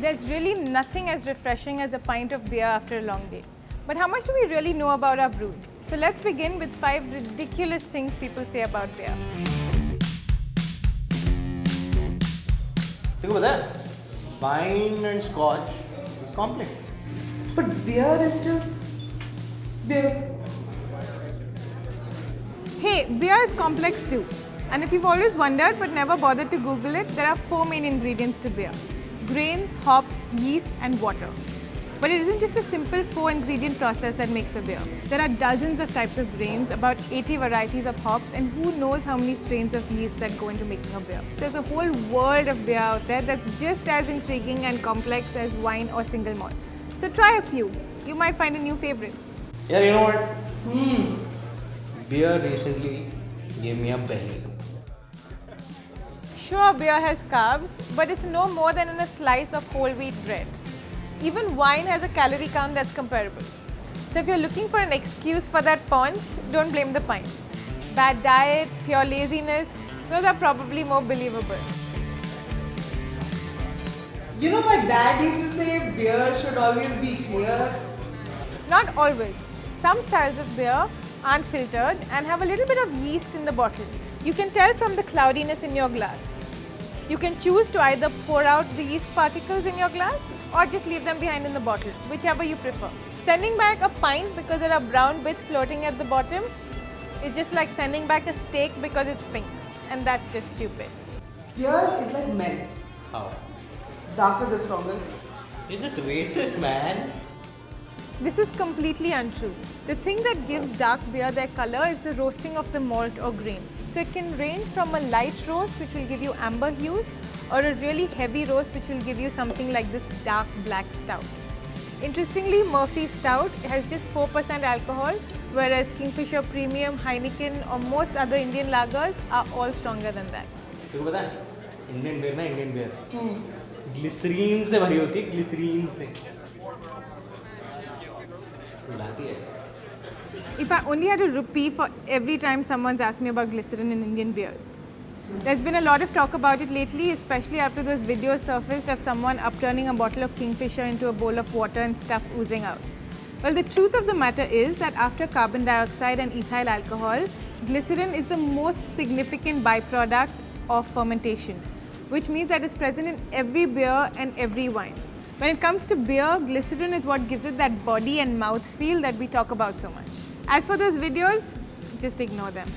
There's really nothing as refreshing as a pint of beer after a long day. But how much do we really know about our brews? So let's begin with 5 ridiculous things people say about beer. देखो पता है, wine and scotch is complex. But beer is just beer. Hey, beer is complex too. And if you've always wondered but never bothered to Google it, there are 4 main ingredients to beer: grains, hops, yeast, and water. But it isn't just a simple 4-ingredient process that makes a beer. There are dozens of types of grains, about 80 varieties of hops, and who knows how many strains of yeast that go into making a beer. There's a whole world of beer out there that's just as intriguing and complex as wine or single malt. So try a few. You might find a new favorite. Yeah, you know what? Beer recently gave me a belly. Sure, beer has carbs, but it's no more than in a slice of whole wheat bread. Even wine has a calorie count that's comparable. So if you're looking for an excuse for that punch, don't blame the pint. Bad diet, pure laziness, those are probably more believable. You know, my dad used to say beer should always be clear. Not always. Some styles of beer aren't filtered and have a little bit of yeast in the bottle. You can tell from the cloudiness in your glass. You can choose to either pour out the yeast particles in your glass or just leave them behind in the bottle, whichever you prefer. Sending back a pint because there are brown bits floating at the bottom is just like sending back a steak because it's pink, and that's just stupid. Beer is like men. How? Darker the stronger. You're just racist, man. This is completely untrue. The thing that gives dark beer their color is the roasting of the malt or grain. So it can range from a light roast, which will give you amber hues, or a really heavy roast, which will give you something like this dark black stout. Interestingly, Murphy's Stout has just 4% alcohol, whereas Kingfisher Premium, Heineken, or most other Indian lagers are all stronger than that. तुमको पता है, Indian beer ना Indian beer, glycerine से भरी होती है, glycerine से. बुलाती है. If I only had a rupee for every time someone's asked me about glycerin in Indian beers. There's been a lot of talk about it lately, especially after those videos surfaced of someone upturning a bottle of Kingfisher into a bowl of water and stuff oozing out. Well, the truth of the matter is that after carbon dioxide and ethyl alcohol, glycerin is the most significant byproduct of fermentation, which means that it's present in every beer and every wine. When it comes to beer, glycerin is what gives it that body and mouthfeel that we talk about so much. As for those videos, just ignore them.